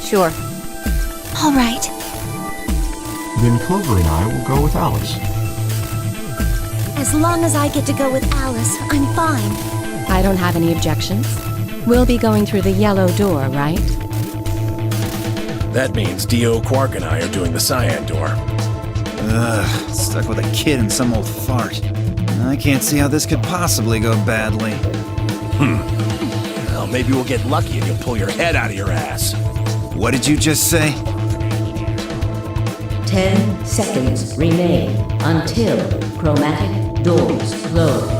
Sure. All right. Then Clover and I will go with Alice. As long as I get to go with Alice, I'm fine. I don't have any objections. We'll be going through the yellow door, right? That means Dio, Quark, and I are doing the cyan door. Ugh, stuck with a kid and some old fart. I can't see how this could possibly go badly. Well, maybe we'll get lucky and you'll pull your head out of your ass. What did you just say? 10 seconds remain until chromatic doors close.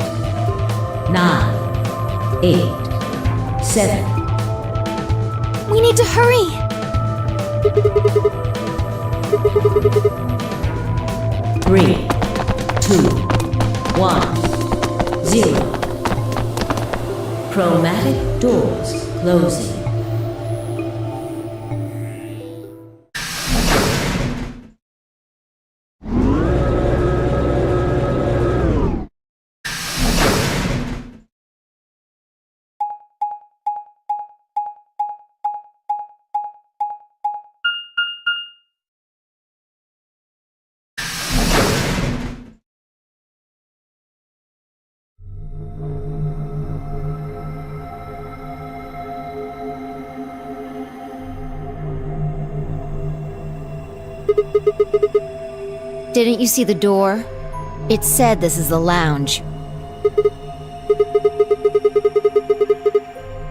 9, 8, 7. We need to hurry. 3, 2, 1, 0. Chromatic doors closing. Didn't you see the door? It said this is the lounge.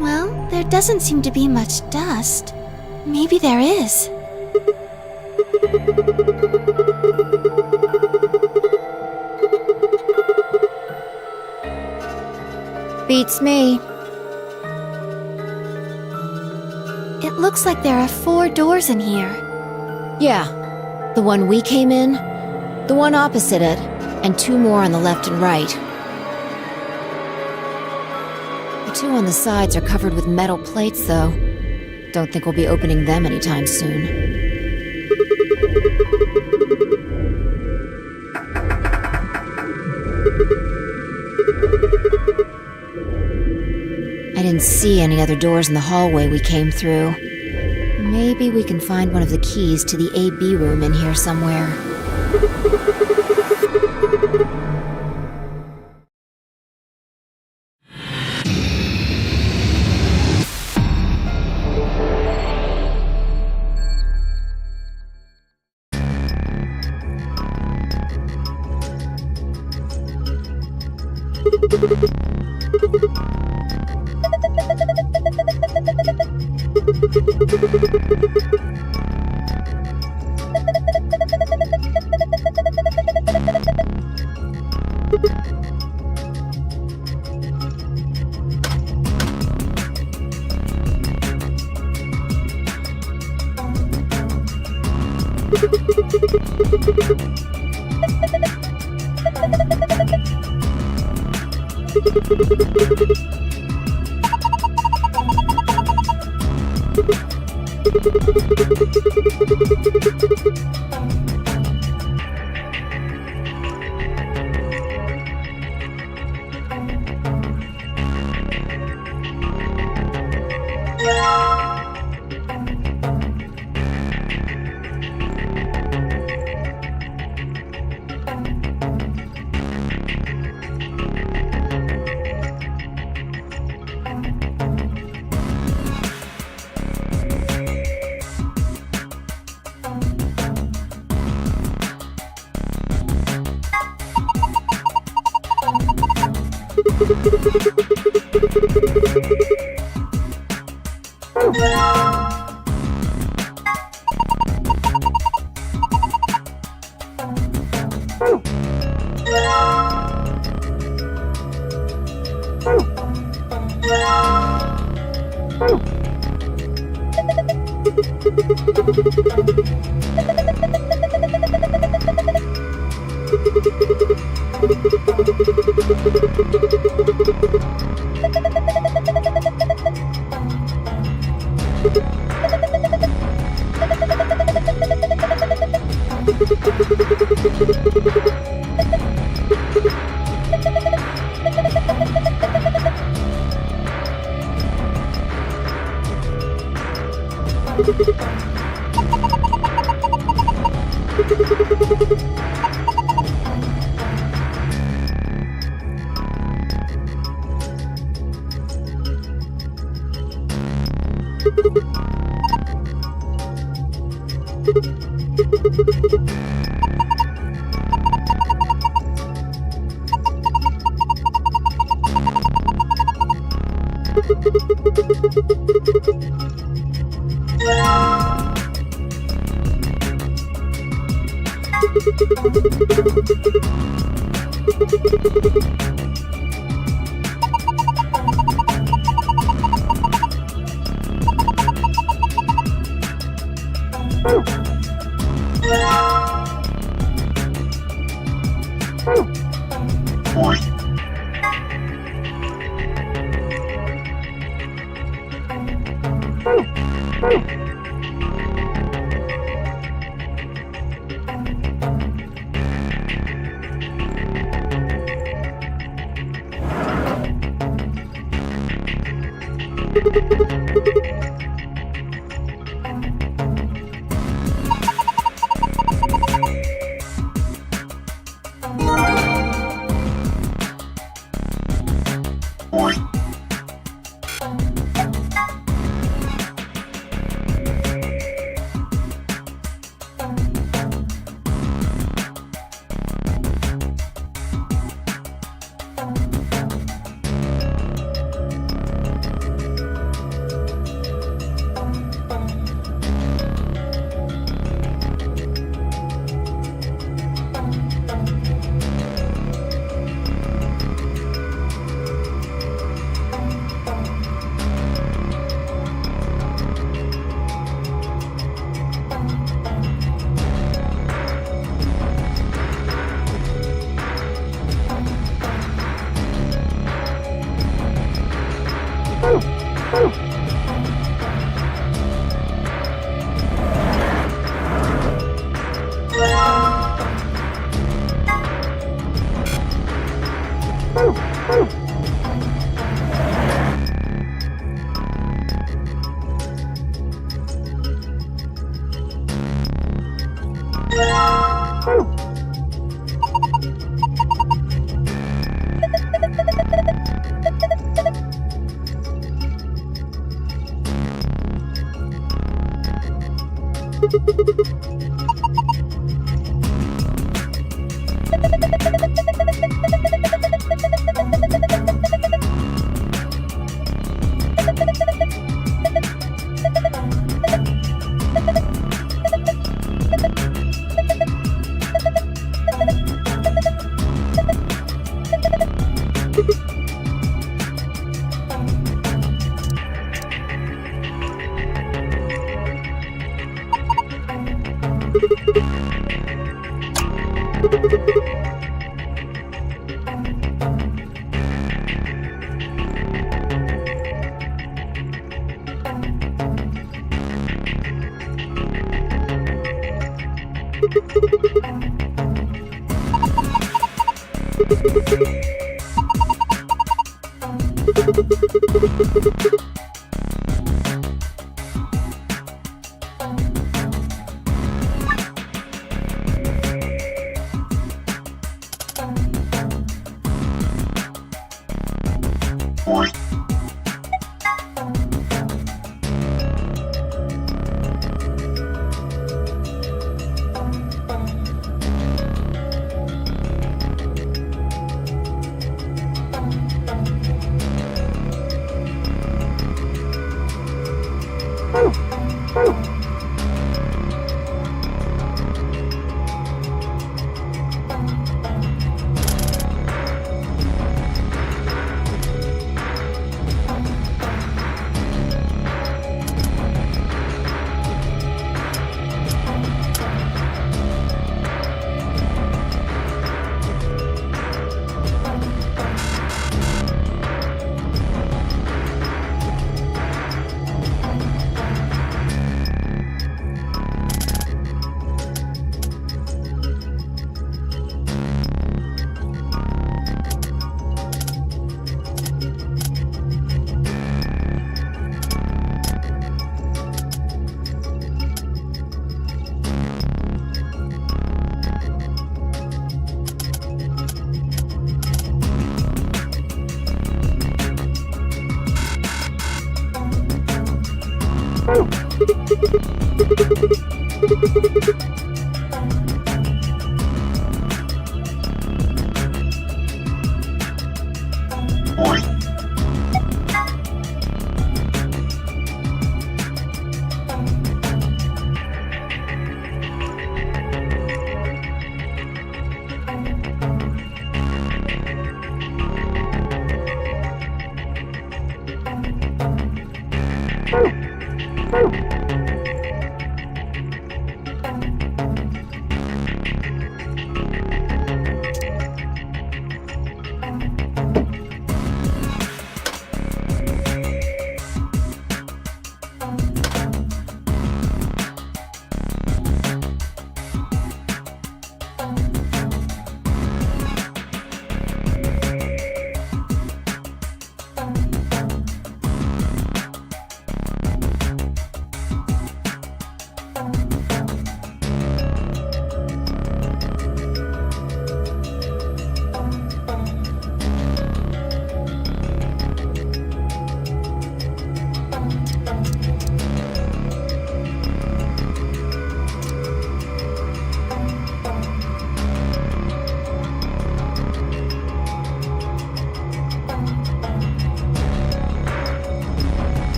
Well, there doesn't seem to be much dust. Maybe there is. Beats me. It looks like there are 4 doors in here. Yeah. The one we came in, the one opposite it, and 2 more on the left and right. The 2 on the sides are covered with metal plates, though. Don't think we'll be opening them anytime soon. I didn't see any other doors in the hallway we came through. Maybe we can find one of the keys to the AB room in here somewhere.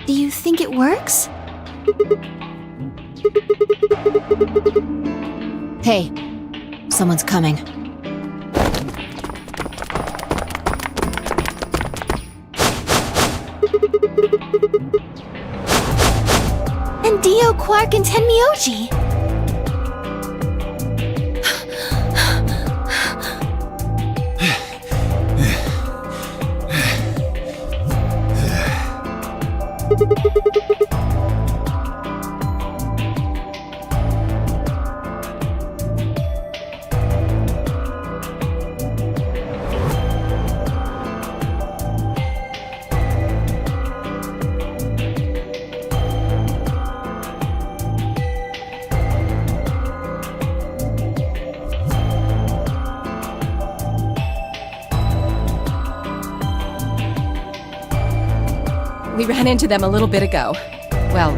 Do you think it works? Hey, someone's coming. And Dio, Quark, and Tenmyoji! We ran into them a little bit ago. Well,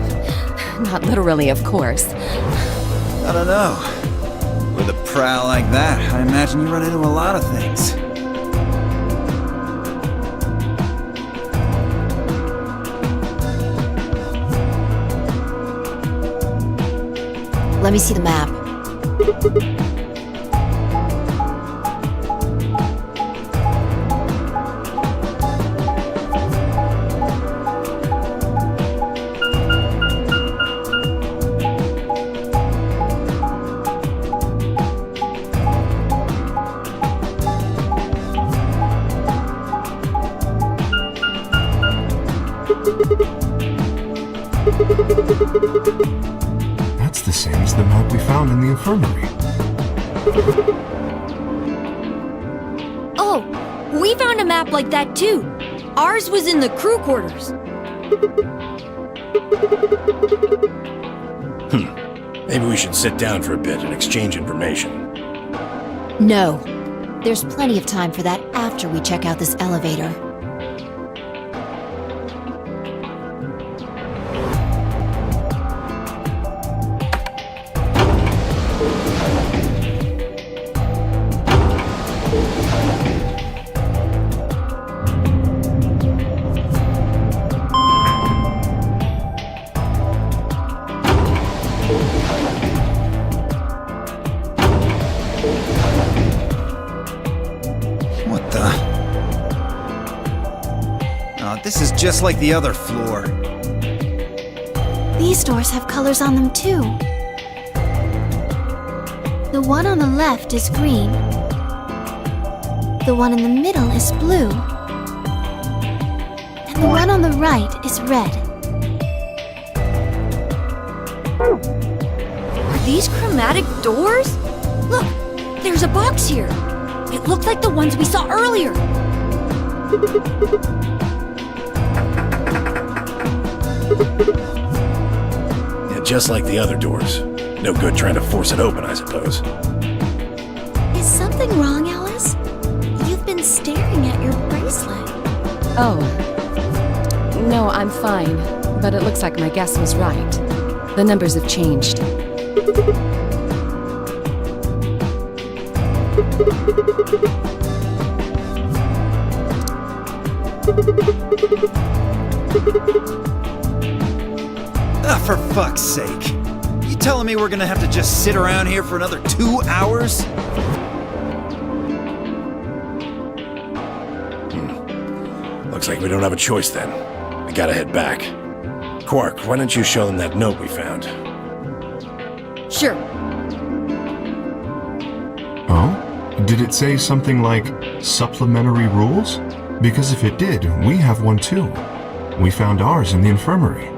not literally, of course. I don't know. With a prowl like that, I imagine you run into a lot of things. Let me see the map. That's the same as the map we found in the infirmary. Oh, we found a map like that too. Ours was in the crew quarters. Maybe we should sit down for a bit and exchange information. No. There's plenty of time for that after we check out this elevator. What the? Oh, this is just like the other floor. These doors have colors on them too. The one on the left is green. The one in the middle is blue. And the one on the right is red. Are these chromatic doors? Look, there's a box here. It looked like the ones we saw earlier. Yeah, just like the other doors. No good trying to force it open, I suppose. Is something wrong, Alice? You've been staring at your bracelet. Oh. No, I'm fine. But it looks like my guess was right. The numbers have changed. Ah, for fuck's sake. You telling me we're gonna have to just sit around here for another 2 hours? Looks like we don't have a choice then. We gotta head back. Quark, why don't you show them that note we found? Sure. Oh? Did it say something like supplementary rules? Because if it did, we have one too. We found ours in the infirmary.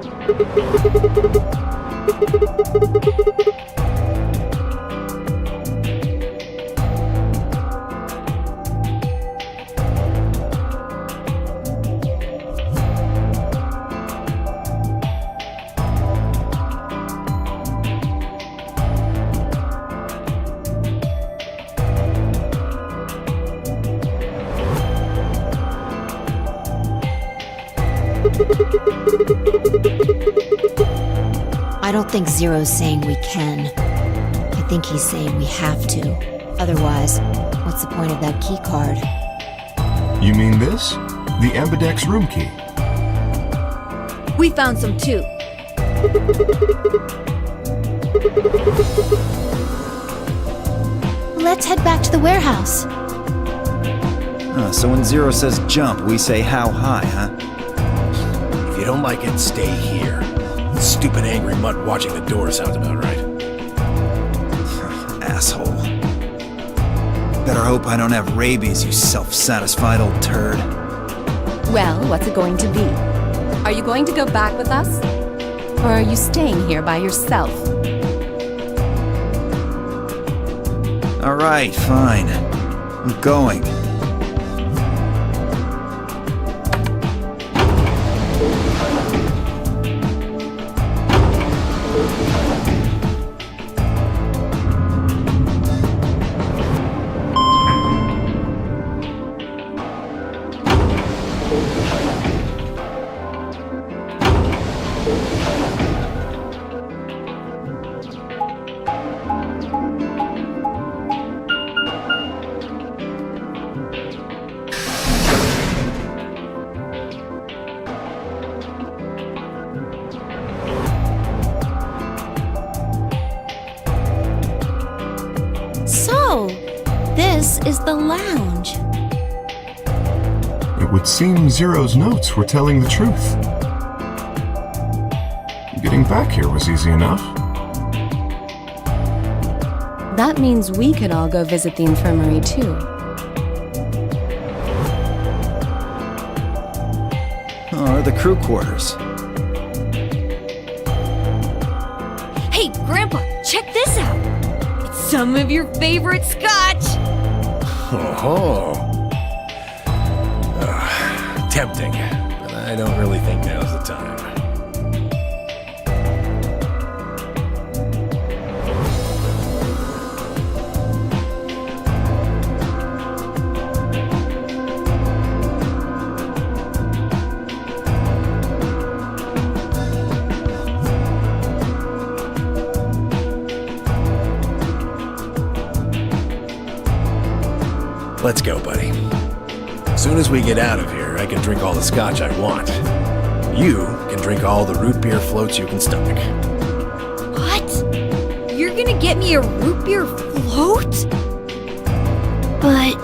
I don't think Zero's saying we can. I think he's saying we have to. Otherwise, what's the point of that key card? You mean this? The Ambidex room key. We found some too. Let's head back to the warehouse. So when Zero says jump, we say how high, huh? If you don't like it, stay here. Stupid angry mutt watching the door sounds about right. Asshole. Better hope I don't have rabies, you self-satisfied old turd. Well, what's it going to be? Are you going to go back with us? Or are you staying here by yourself? Alright, fine. I'm going. So, this is the lounge. It would seem Zero's notes were telling the truth. Getting back here was easy enough. That means we could all go visit the infirmary too. Or the crew quarters. Hey, Grandpa, check this out. It's some of your favorite scotch. Oh, tempting, but I don't really think now's the time. Let's go, buddy. As soon as we get out of here, I can drink all the scotch I want. You can drink all the root beer floats you can stomach. What? You're gonna get me a root beer float? But...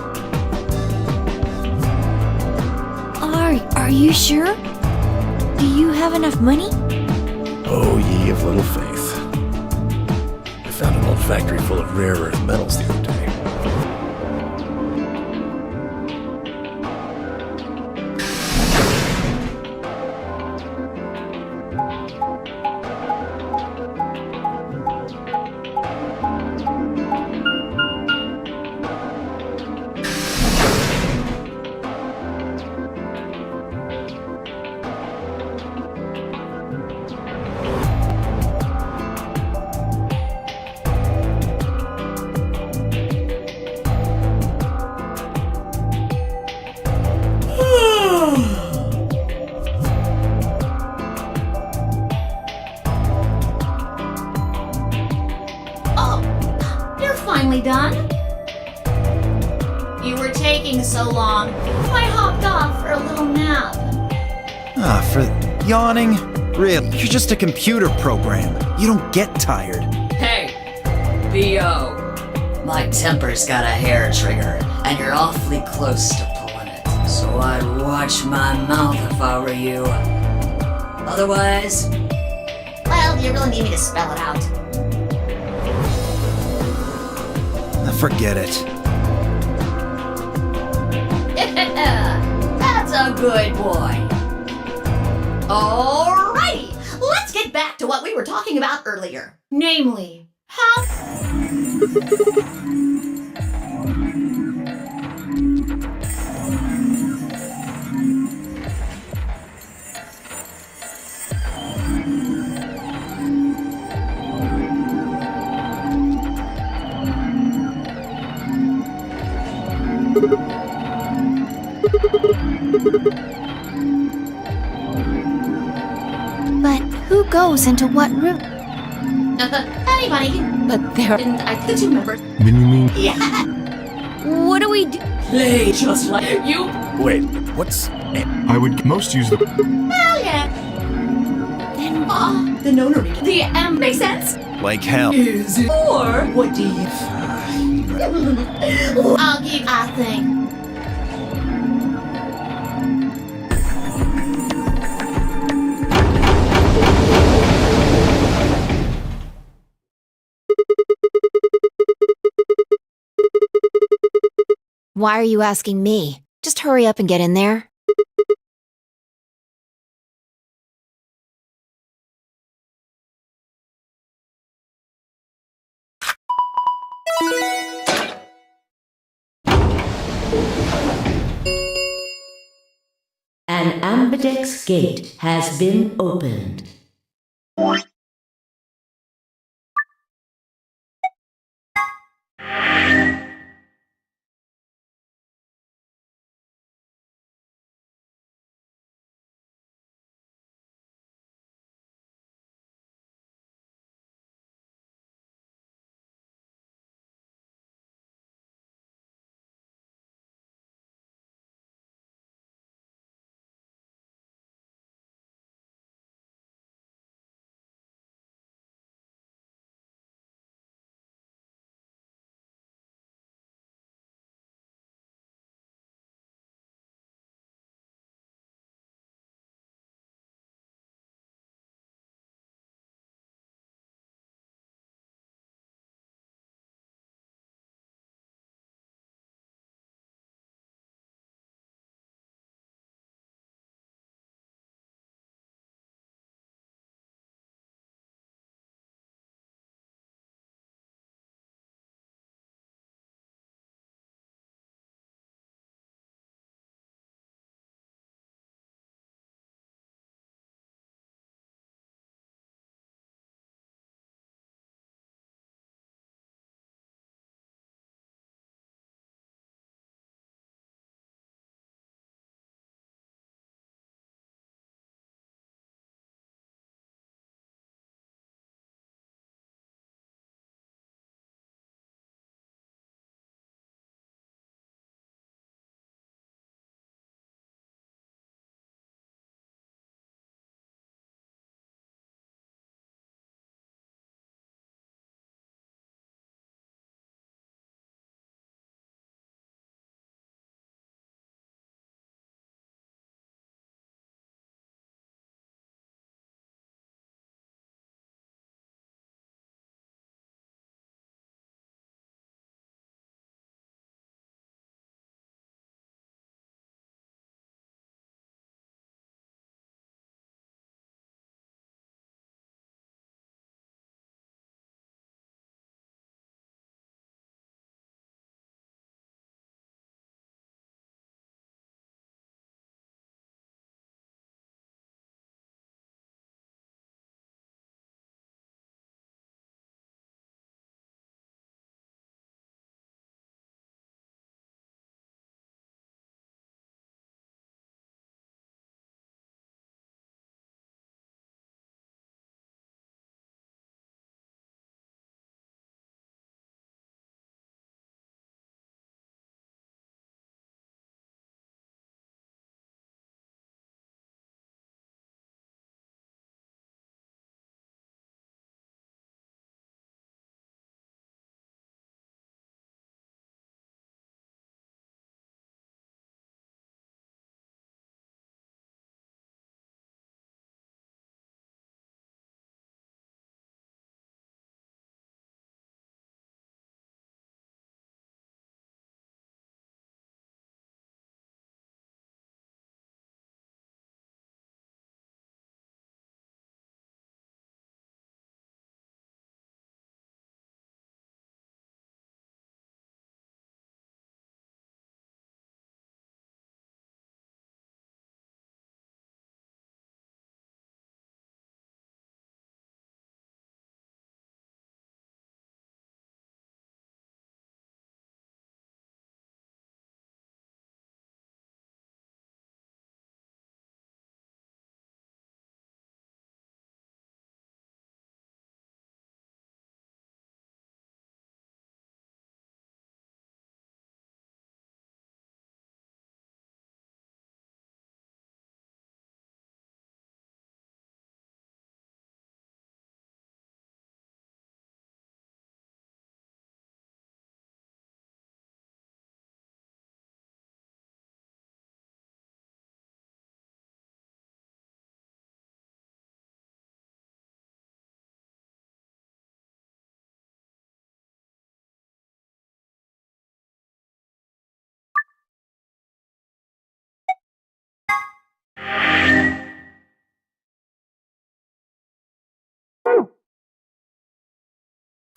Are you sure? Do you have enough money? Oh, ye of little faith. I found an old factory full of rare earth metals the other day. Finally done? You were taking so long. I hopped off for a little nap. For yawning? Really, you're just a computer program. You don't get tired. Hey, B.O. My temper's got a hair trigger, and you're awfully close to pulling it. So I'd watch my mouth if I were you. Otherwise... Well, you really need me to spell it out. Forget it. That's a good boy. Alrighty, let's get back to what we were talking about earlier. Namely, how... But who goes into what room? Anybody can... But there... And I think you remember... Then you mean... Yeah! What do we do? Play just like you. Wait, what's... I would most use the... Hell yeah! Then The nonary. The M makes sense? Like hell. Is it? Or what do you... I'll give a thing. Why are you asking me? Just hurry up and get in there. An ambidex gate has been opened.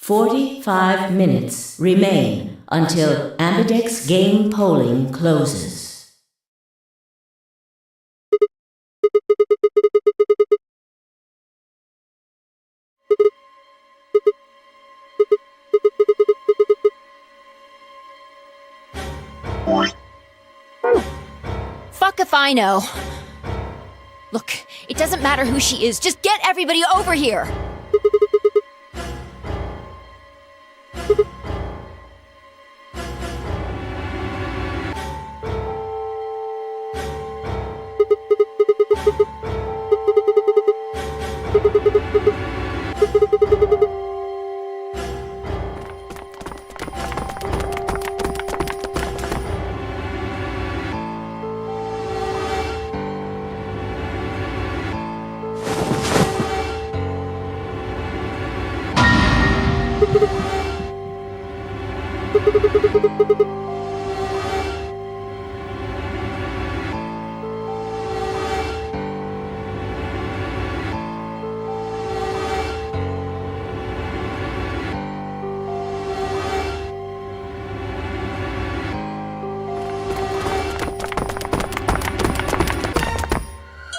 45 minutes remain until Ambidex game polling closes. Fuck if I know. Look, it doesn't matter who she is, just get everybody over here!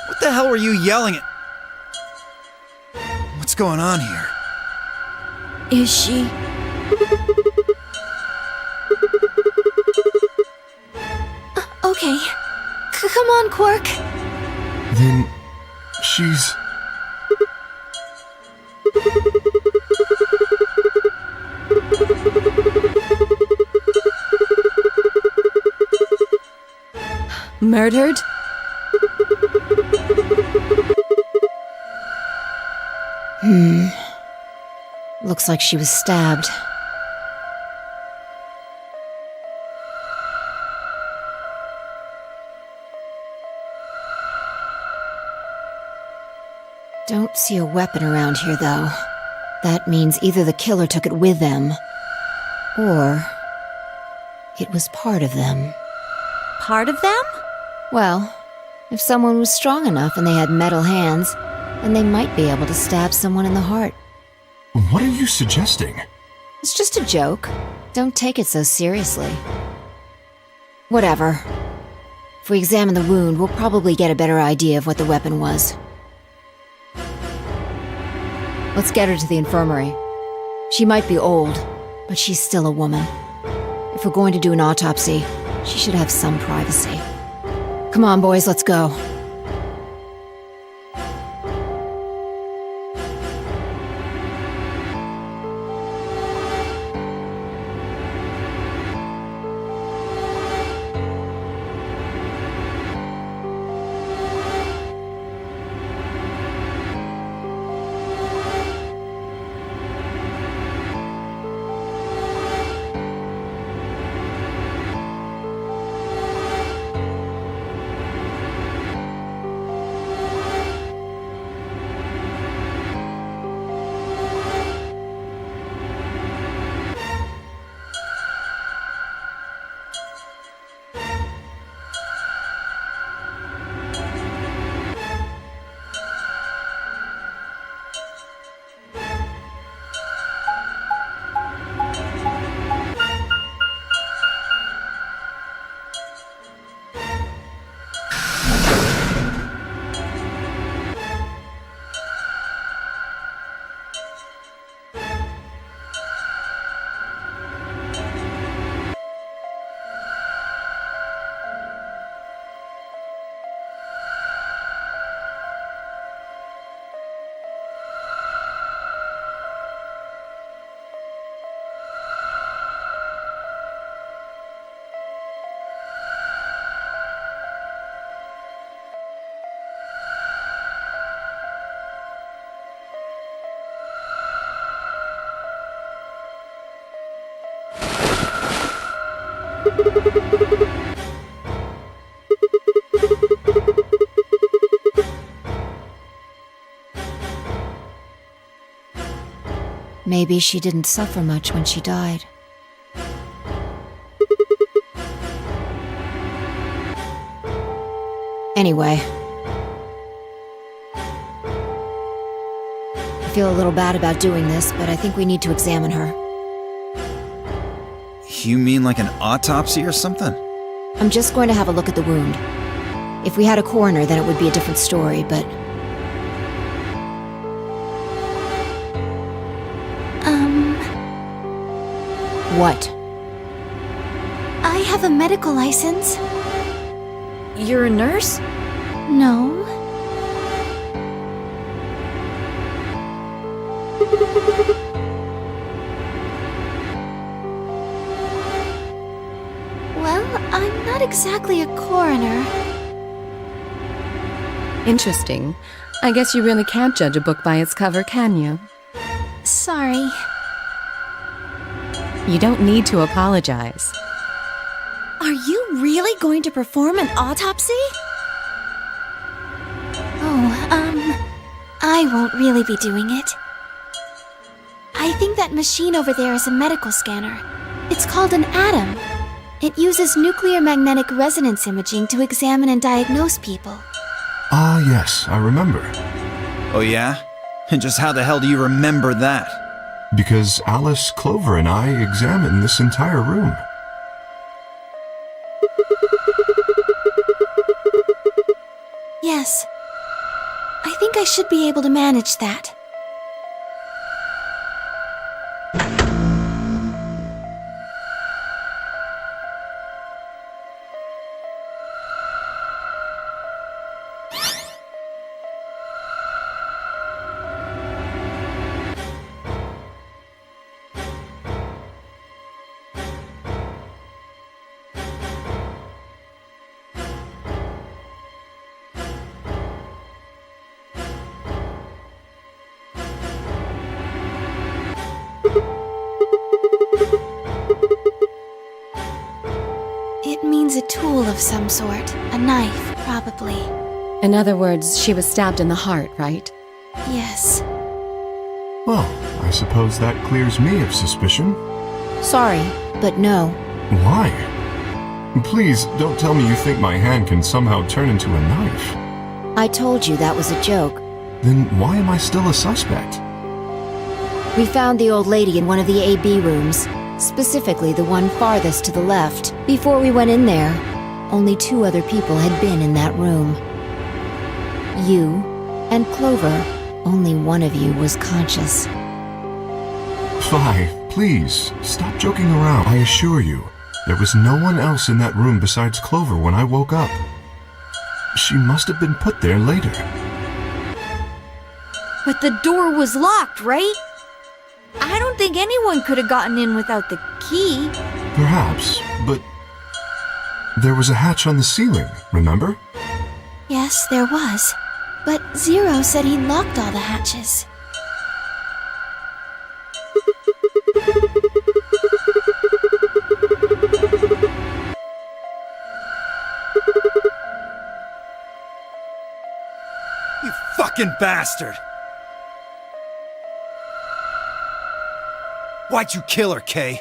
What the hell were you yelling at? What's going on here? Is she? Okay. Come on, Quark. Then she's... Murdered? Looks like she was stabbed. Don't see a weapon around here, though. That means either the killer took it with them, or it was part of them. Part of them? Well, if someone was strong enough and they had metal hands, then they might be able to stab someone in the heart. What are you suggesting? It's just a joke. Don't take it so seriously. Whatever. If we examine the wound, we'll probably get a better idea of what the weapon was. Let's get her to the infirmary. She might be old, but she's still a woman. If we're going to do an autopsy, she should have some privacy. Come on, boys, let's go. Maybe she didn't suffer much when she died. Anyway, if feel a little bad about doing this, but I think we need to examine her. You mean like an autopsy or something? I'm just going to have a look at the wound. If we had a coroner, then it would be a different story, but... What? I have a medical license. You're a nurse? No. Well, I'm not exactly a coroner. Interesting. I guess you really can't judge a book by its cover, can you? Sorry. You don't need to apologize. Are you really going to perform an autopsy? I won't really be doing it. I think that machine over there is a medical scanner. It's called an ATOM. It uses nuclear magnetic resonance imaging to examine and diagnose people. Ah, yes, I remember. Oh yeah? And just how the hell do you remember that? Because Alice, Clover, and I examined this entire room. Yes. I think I should be able to manage that. It means a tool of some sort. A knife, probably. In other words, she was stabbed in the heart, right? Yes. Well, I suppose that clears me of suspicion. Sorry, but no. Why? Please, don't tell me you think my hand can somehow turn into a knife. I told you that was a joke. Then why am I still a suspect? We found the old lady in one of the AB rooms, specifically the one farthest to the left. Before we went in there, only 2 other people had been in that room. You and Clover. Only one of you was conscious. Fi, please, stop joking around. I assure you, there was no one else in that room besides Clover when I woke up. She must have been put there later. But the door was locked, right? I don't think anyone could have gotten in without the key. Perhaps, but there was a hatch on the ceiling, remember? Yes, there was. But Zero said he locked all the hatches. You fucking bastard! Why'd you kill her, Kay?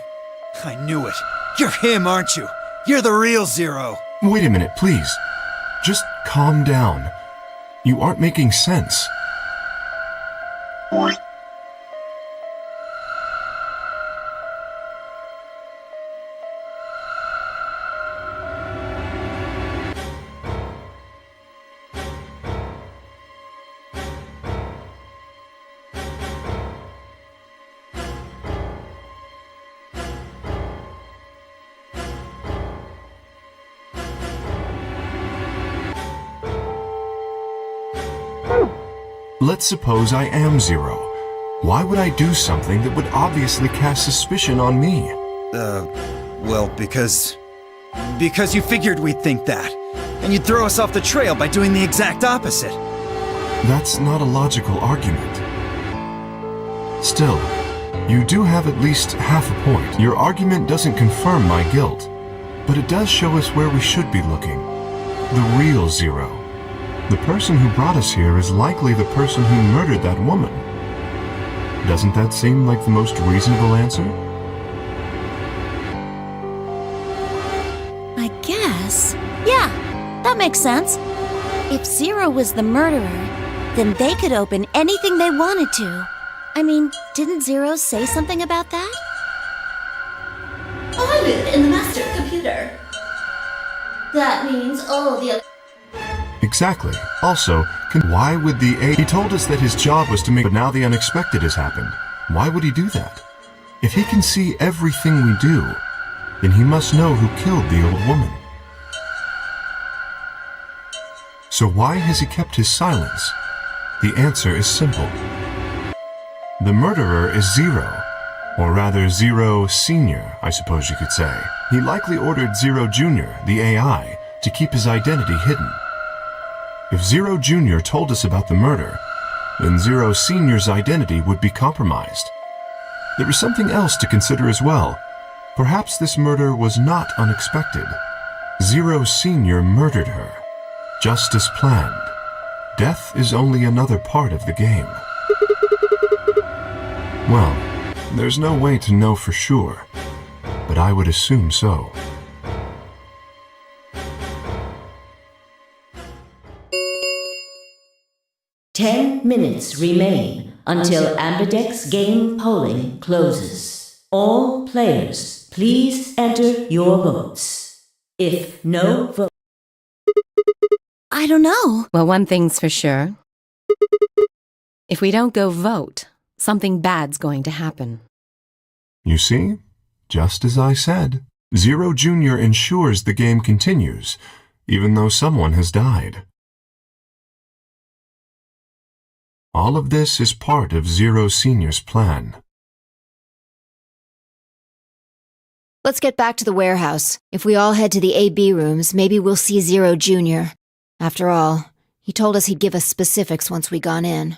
I knew it. You're him, aren't you? You're the real Zero. Wait a minute, please. Just calm down. You aren't making sense. Let's suppose I am Zero. Why would I do something that would obviously cast suspicion on me? Well, because you figured we'd think that. And you'd throw us off the trail by doing the exact opposite. That's not a logical argument. Still, you do have at least half a point. Your argument doesn't confirm my guilt, but it does show us where we should be looking. The real Zero. The person who brought us here is likely the person who murdered that woman. Doesn't that seem like the most reasonable answer? I guess. Yeah, that makes sense. If Zero was the murderer, then they could open anything they wanted to. I mean, didn't Zero say something about that? I live in the master computer. That means all the other... Exactly. Also, why would the A... He told us that his job was to make... But now the unexpected has happened. Why would he do that? If he can see everything we do, then he must know who killed the old woman. So why has he kept his silence? The answer is simple. The murderer is Zero, or rather Zero Senior, I suppose you could say. He likely ordered Zero Junior, the AI, to keep his identity hidden. If Zero Junior told us about the murder, then Zero Senior's identity would be compromised. There is something else to consider as well. Perhaps this murder was not unexpected. Zero Senior murdered her, just as planned. Death is only another part of the game. Well, there's no way to know for sure, but I would assume so. Ten minutes remain until Ambidex game polling closes. All players, please enter your votes. If no vote... I don't know. Well, one thing's for sure. If we don't go vote, something bad's going to happen. You see? Just as I said. Zero Junior ensures the game continues, even though someone has died. All of this is part of Zero Senior's plan. Let's get back to the warehouse. If we all head to the AB rooms, maybe we'll see Zero Junior. After all, he told us he'd give us specifics once we gone in.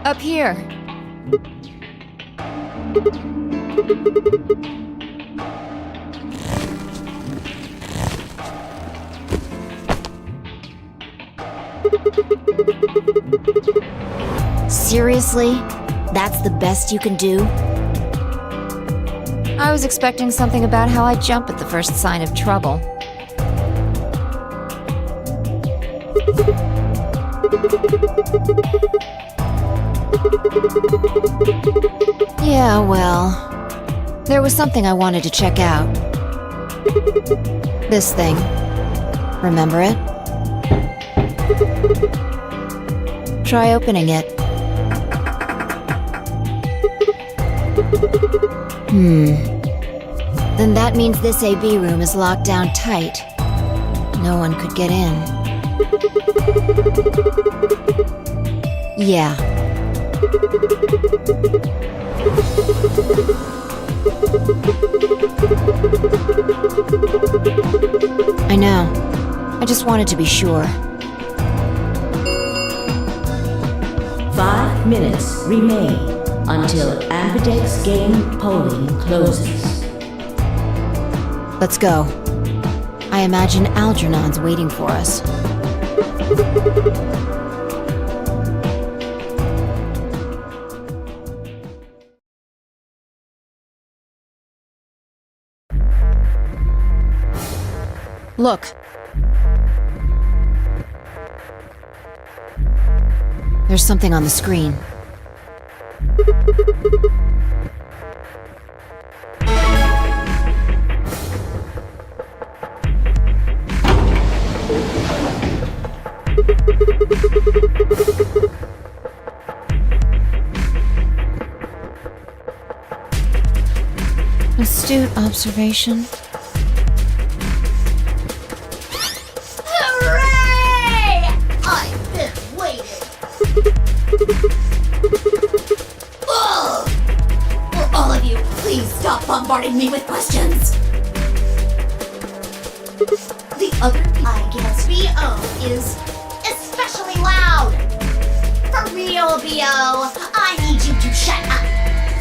Up here. Seriously? That's the best you can do? I was expecting something about how I jump at the first sign of trouble. Yeah, well, there was something I wanted to check out. This thing. Remember it? Try opening it. Then that means this AB room is locked down tight. No one could get in. Yeah. I know. I just wanted to be sure. 5 minutes remain until Ambidex game polling closes. Let's go. I imagine Algernon's waiting for us. Look. There's something on the screen. Astute observation. Hooray! I've been waiting. Ugh! Will all of you please stop bombarding me with questions? The other, I guess, BO is especially loud. For real, BO, I need you to shut up.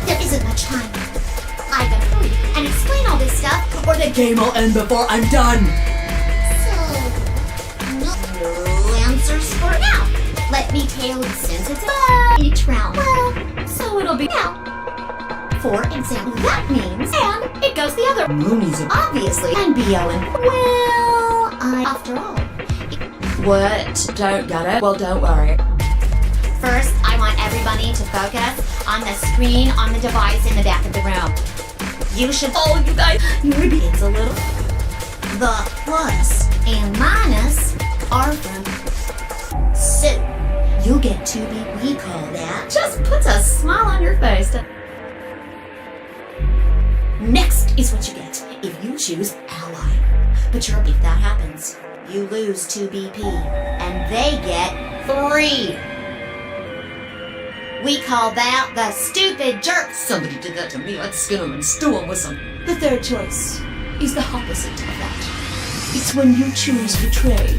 There isn't much time. and explain all this stuff, Or the game will end before I'm done. So, no answers for now. Let me tell you, since it's each round. Well, so it'll be now. For example, that means, and it goes the other. Moonies. Obviously, and B.O. and well, after all. What? Don't get it? Well, don't worry. First, I want everybody to focus on the screen on the device in the back of the room. You should. Oh, you guys. It's a little. The plus and minus are from. So, you'll get to be, we call that. Just puts a smile on your face. Next is what you get if you choose ally. But if that happens, you lose 2 BP and they get 3. We call that the stupid jerk. Somebody did that to me. I'd skin him and stew him with some. The third choice is the opposite of that. It's when you choose betray,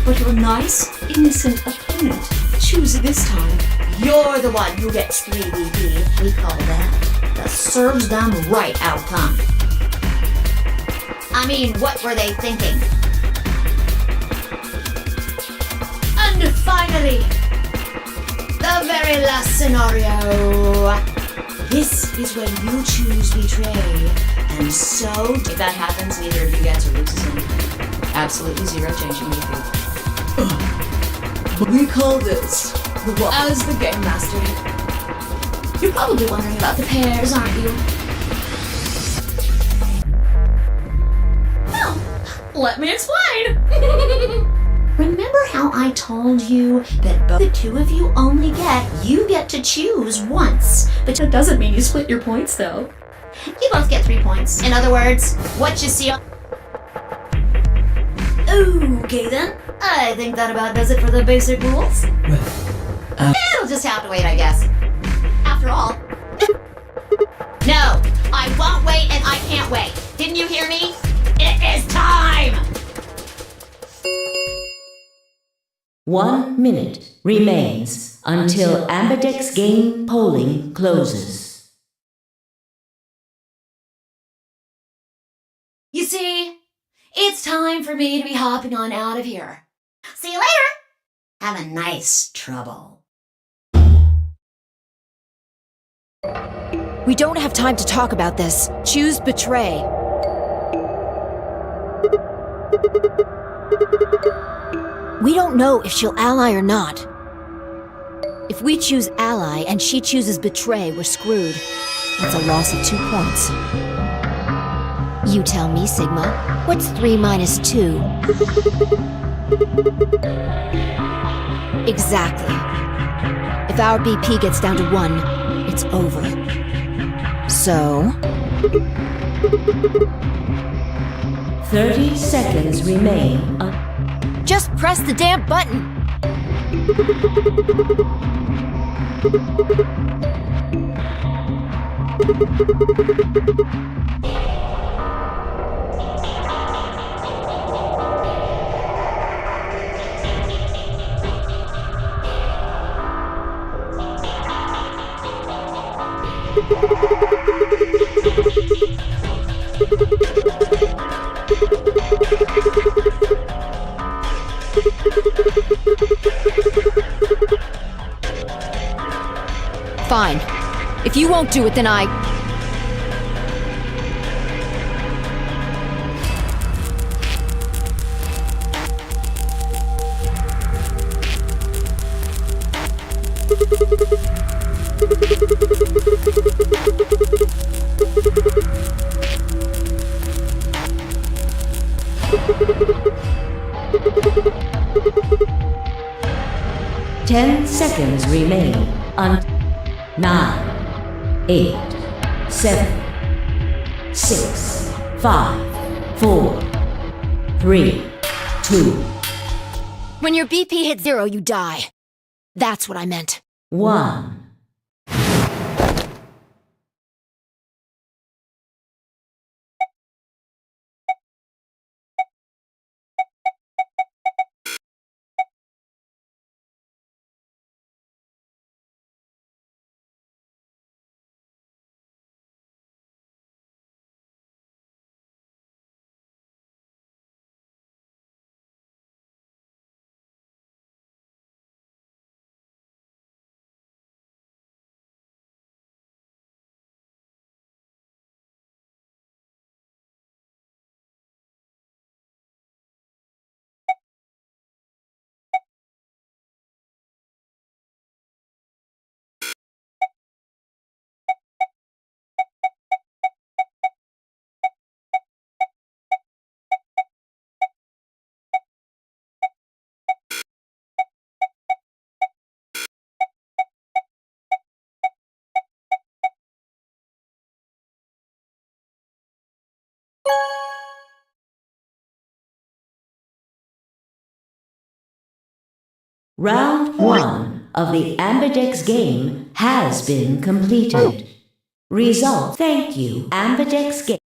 but your nice, innocent opponent chooses this time. You're the one who gets 3 BP. We call that the serves them right outcome. I mean, what were they thinking? And finally, the very last scenario. This is when you choose betray. And so, If that happens, neither of you gets or loses anything. Absolutely zero changing anything. We call this as the game master. you're probably wondering about the pairs, aren't you? Well, let me explain. Remember how I told you that both the two of you you get to choose once. But That doesn't mean you split your points, though. you both get 3 points. In other words, what you see. Okay then, I think that about does it for the basic rules. It'll just have to wait, I guess. After all. No, I won't wait and I can't wait. Didn't you hear me? It is time! 1 minute remains until Ambidex game polling closes. You see, it's time for me to be hopping on out of here. See you later! Have a nice trouble. We don't have time to talk about this. Choose betray. We don't know if she'll ally or not. If we choose ally and she chooses betray, we're screwed. That's a loss of 2 points. You tell me, Sigma. What's 3 minus 2? Exactly. If our BP gets down to 1, it's over. So... 30 seconds remain. Just press the damn button! Fine. If you won't do it, then I... Ten seconds remain. 9, 8, 7, 6, 5, 4, 3, 2, When your BP hits 0, you die. That's what I meant. 1. Round 1 of the Ambidex game has been completed. Result. Thank you, Ambidex game.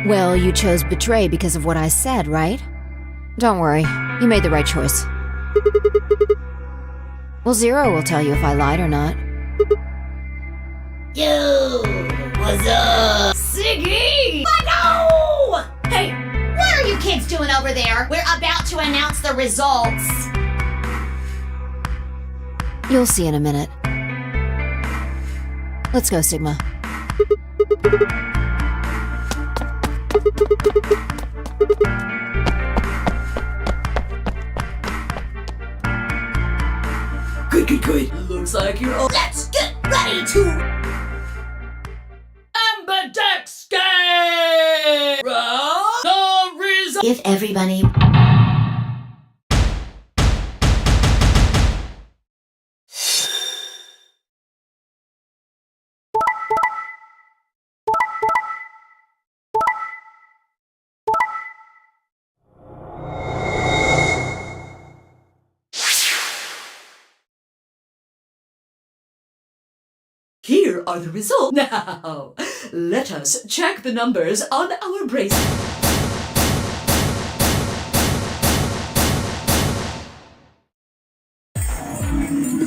Well, you chose betray because of what I said, right? Don't worry, you made the right choice. Well, Zero will tell you if I lied or not. Yo, what's up? Siggy! No! Hey, what are you kids doing over there? We're about to announce the results. You'll see in a minute. Let's go, Sigma. Good. Looks like you're all. Let's get ready to Ambidex game! The result. give everybody. Here are the results. Now, let us check the numbers on our bracelet.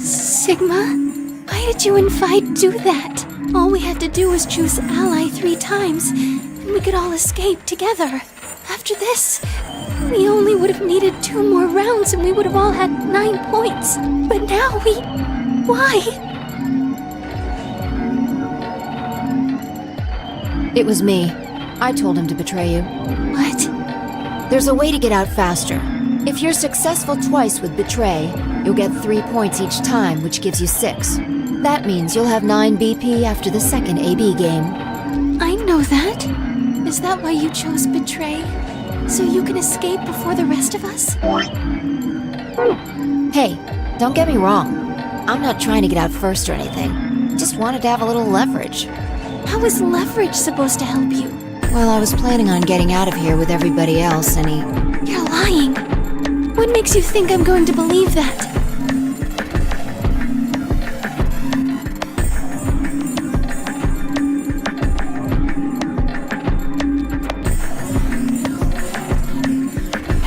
Sigma? Why did you and Vi do that? All we had to do was choose ally 3 times, and we could all escape together. After this, we only would have needed 2 more rounds and we would have all had 9 points. But now we... Why? It was me. I told him to betray you. What? There's a way to get out faster. If you're successful twice with betray, you'll get 3 points each time, which gives you 6. That means you'll have 9 BP after the second AB game. I know that. Is that why you chose betray? So you can escape before the rest of us? Hey, don't get me wrong. I'm not trying to get out first or anything. Just wanted to have a little leverage. How is leverage supposed to help you? Well, I was planning on getting out of here with everybody else, and You're lying. What makes you think I'm going to believe that?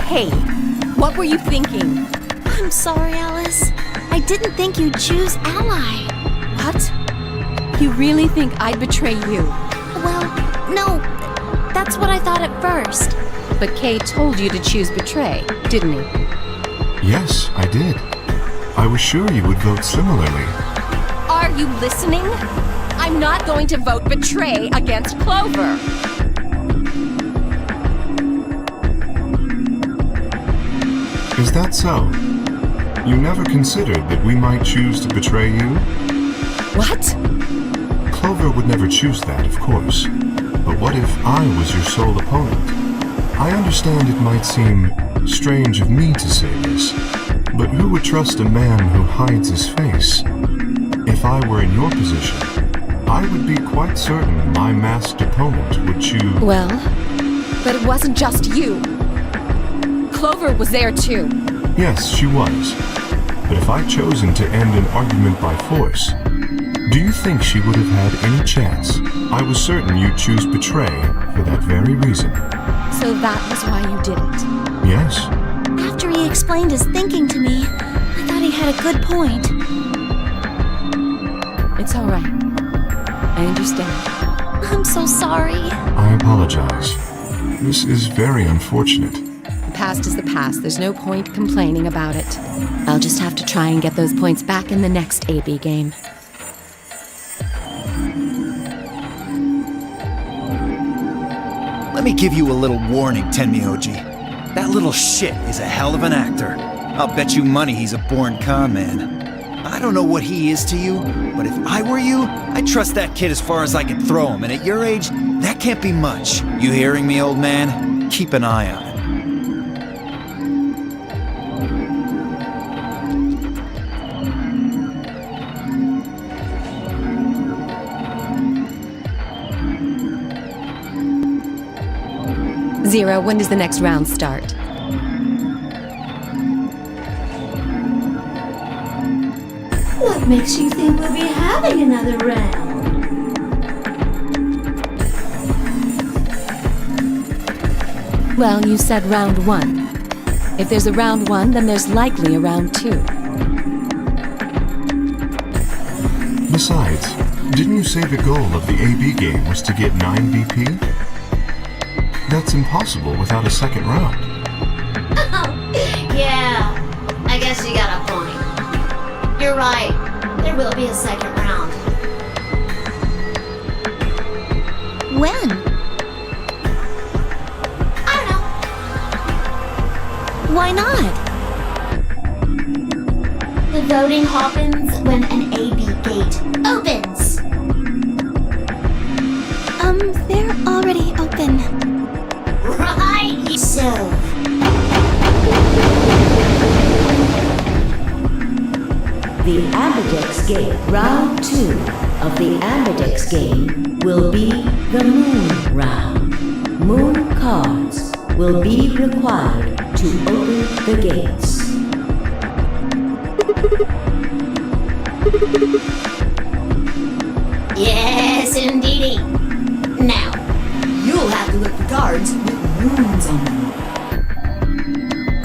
Hey, what were you thinking? I'm sorry, Alice. I didn't think you'd choose ally. What? You really think I'd betray you? Well, no. That's what I thought at first. But Kay told you to choose betray, didn't he? Yes, I did. I was sure you would vote similarly. Are you listening? I'm not going to vote betray against Clover. Is that so? You never considered that we might choose to betray you? What? Clover would never choose that, of course. But what if I was your sole opponent? I understand it might seem strange of me to say this, but who would trust a man who hides his face? If I were in your position, I would be quite certain my masked opponent would choose... Well, but it wasn't just you. Clover was there too. Yes, she was. But if I'd chosen to end an argument by force, do you think she would have had any chance? I was certain you'd choose betray for that very reason. So that was why you did it? Yes. After he explained his thinking to me, I thought he had a good point. It's all right. I understand. I'm so sorry. I apologize. This is very unfortunate. The past is the past. There's no point complaining about it. I'll just have to try and get those points back in the next AB game. Let me give you a little warning, Tenmyoji. That little shit is a hell of an actor. I'll bet you money he's a born con man. I don't know what he is to you, but if I were you, I'd trust that kid as far as I could throw him, and at your age, that can't be much. You hearing me, old man? Keep an eye on it. Zero, when does the next round start? What makes you think we'll be having another round? Well, you said round 1. If there's a round 1, then there's likely a round 2. Besides, didn't you say the goal of the AB game was to get 9 BP? That's impossible without a second round. Yeah, I guess you got a point. You're right. There will be a second round. When? I don't know. Why not? The voting happens when an AB gate opens. They're already open. Right? So, The Ambidex game, round 2 of the Ambidex game will be the Moon round. Moon cards will be required to open the gates. yes, indeedy. Now, you'll have to look for cards with moons on them.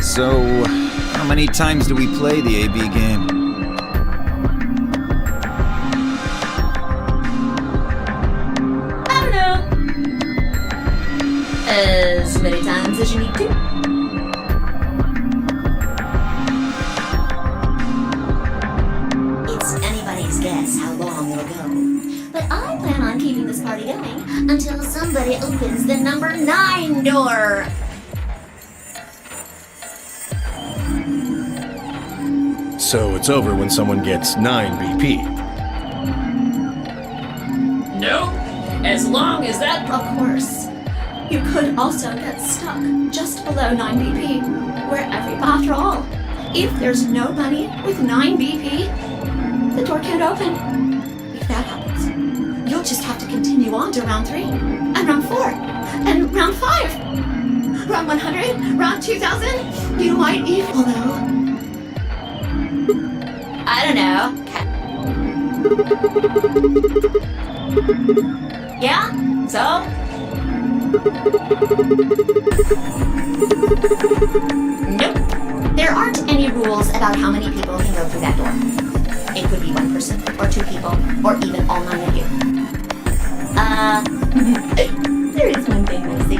So, how many times do we play the AB game? I don't know. As many times as you need to. It's anybody's guess how long it'll go. But I plan on keeping this party going until somebody opens the number 9 door. So it's over when someone gets 9 BP. No, as long as that. Of course. You could also get stuck just below 9 BP, after all, if there's nobody with 9 BP, the door can't open. If that happens, you'll just have to continue on to round 3, and round 4, and round 5, round 100, round 2000. You might even, although, I don't know. Yeah? So? Nope. There aren't any rules about how many people can go through that door. It could be 1 person, or 2 people, or even all 9 of you. There is one thing, Lucy.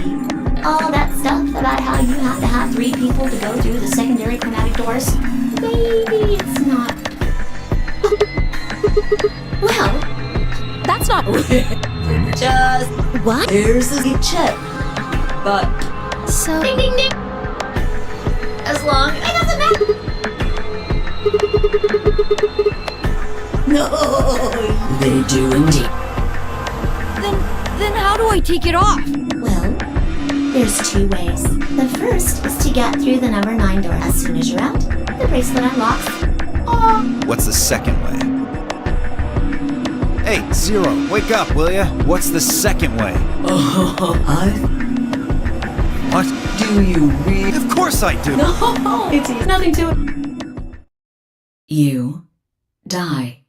All that stuff about how you have to have 3 people to go through the secondary chromatic doors, maybe it's not. Well, That's not just What? here's the check. But So, ding ding ding. As long as it doesn't matter. No, they do indeed. Then how do I take it off? Well, there's 2 ways. The first is to get through the number 9 door. As soon as you're out, the bracelet unlocks. What's the second way? Hey, Zero, wake up, will ya? What's the second way? What? Do you really? Of course I do! no, it's nothing to it. You die.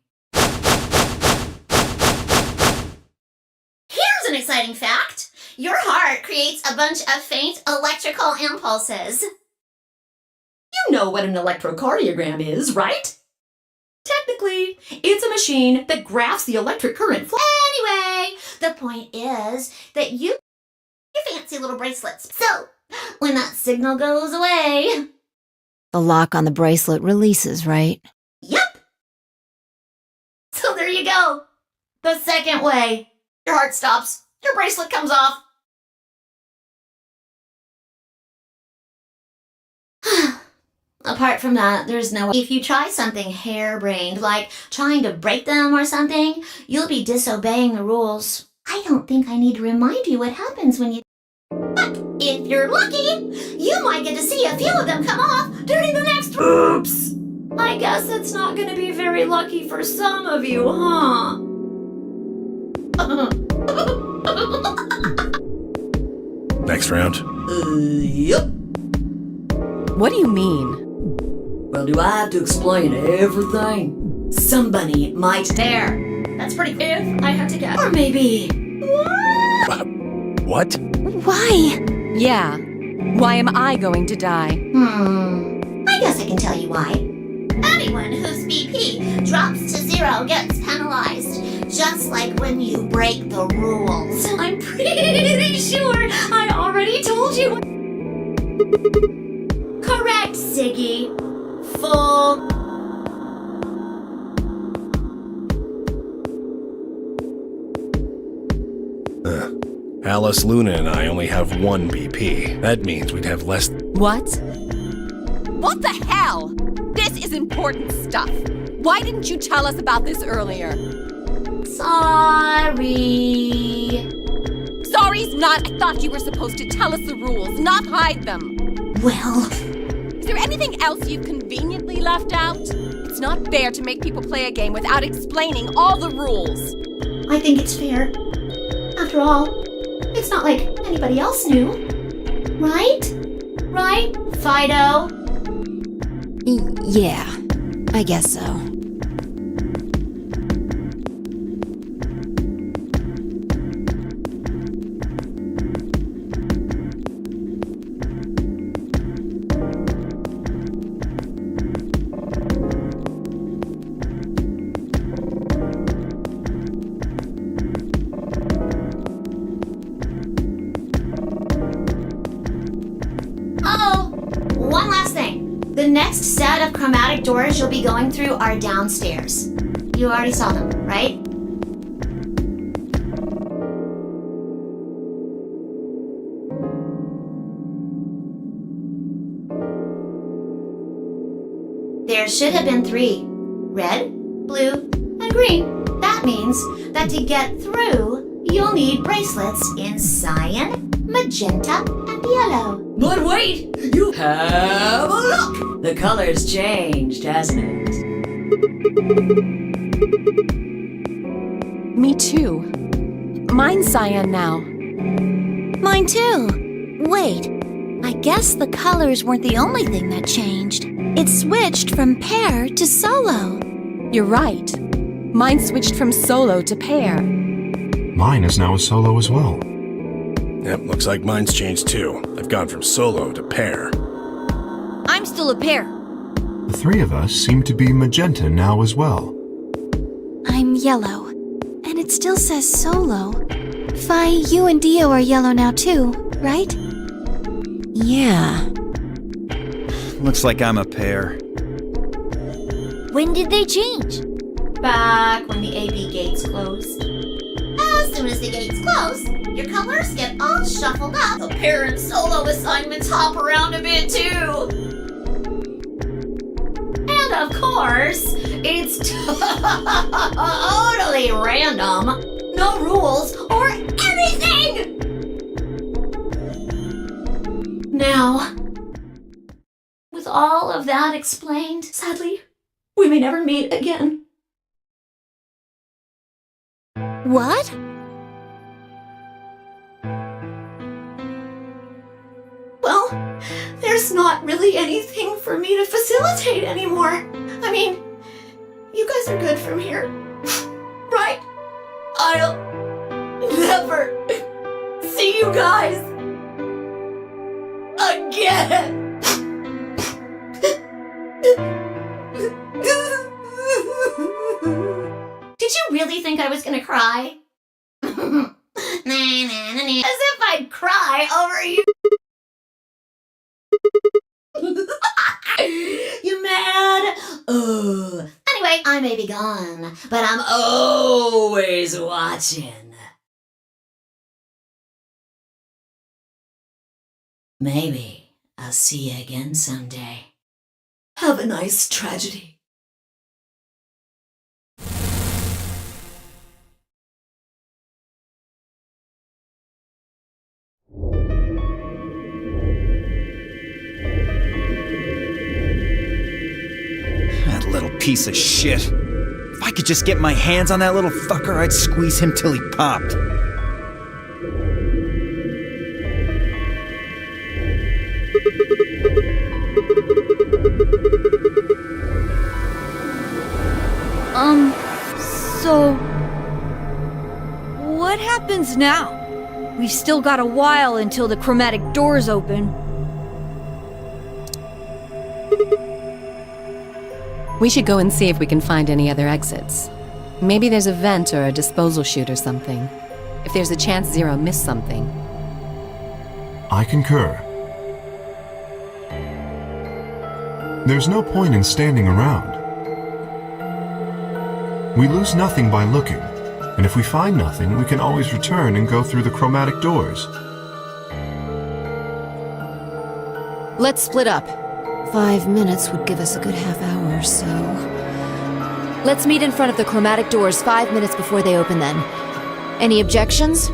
Here's an exciting fact. Your heart creates a bunch of faint electrical impulses. You know what an electrocardiogram is, right? Technically, it's a machine that graphs the electric current flow. Anyway, the point is that your fancy little bracelets. So, when that signal goes away, The lock on the bracelet releases, right? yep. So there you go. The second way. Your heart stops. Your bracelet comes off. Apart from that, there's no. If you try something harebrained, like trying to break them or something, you'll be disobeying the rules. I don't think I need to remind you what happens when you. But if you're lucky, you might get to see a few of them come off during the next. Oops! I guess it's not gonna be very lucky for some of you, huh? Next round? Yep. What do you mean? Well, do I have to explain everything? Somebody might. There. That's pretty. If I had to guess. Or maybe. What? Why? Yeah. Why am I going to die? I guess I can tell you why. Anyone whose BP drops to 0 gets penalized. Just like when you break the rules. I'm pretty sure I already told you. Correct, Siggy. Full. Alice, Luna, and I only have 1 BP. That means we'd have less. What? What the hell? This is important stuff. Why didn't you tell us about this earlier? Sorry. Sorry's not. I thought you were supposed to tell us the rules, not hide them. Well, Is there anything else you've conveniently left out? It's not fair to make people play a game without explaining all the rules. I think it's fair. After all, it's not like anybody else knew. Right? Right, Fido? Yeah, I guess so. Oh, one last thing. The next set of chromatic doors you'll be going through are downstairs. You already saw them, right? There should have been 3. Red, blue, and green. That means that to get through, you'll need bracelets in cyan, magenta, and yellow. But wait! You have a look! The color's changed, hasn't it? Me too. Mine's cyan now. Mine too. Wait, I guess the colors weren't the only thing that changed. It switched from pair to solo. You're right. Mine switched from solo to pair. Mine is now a solo as well. Yep, looks like mine's changed too. I've gone from solo to pair. I'm still a pair. The 3 of us seem to be magenta now as well. I'm yellow, and it still says solo. Fi, you and Dio are yellow now too, right? Yeah. Looks like I'm a pair. When did they change? Back when the AB gates closed. As soon as the gates close, your colors get all shuffled up. The pair and solo assignments hop around a bit too. And of course, it's totally random. No rules or anything! Now, with all of that explained, Sadly, we may never meet again. What? Well, there's not really anything for me to facilitate anymore. I mean, you guys are good from here, right? I'll never see you guys again. did you really think I was gonna cry? As if I'd cry over you. You mad? Oh. Anyway, I may be gone, but I'm always watching. Maybe I'll see you again someday. Have a nice tragedy. That little piece of shit. If I could just get my hands on that little fucker, I'd squeeze him till he popped. So... what happens now? We've still got a while until the chromatic doors open. We should go and see if we can find any other exits. Maybe there's a vent or a disposal chute or something. If there's a chance Zero missed something. I concur. There's no point in standing around. We lose nothing by looking, and if we find nothing, we can always return and go through the chromatic doors. Let's split up. 5 minutes would give us a good half hour or so. Let's meet in front of the chromatic doors 5 minutes before they open then. Any objections?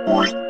What?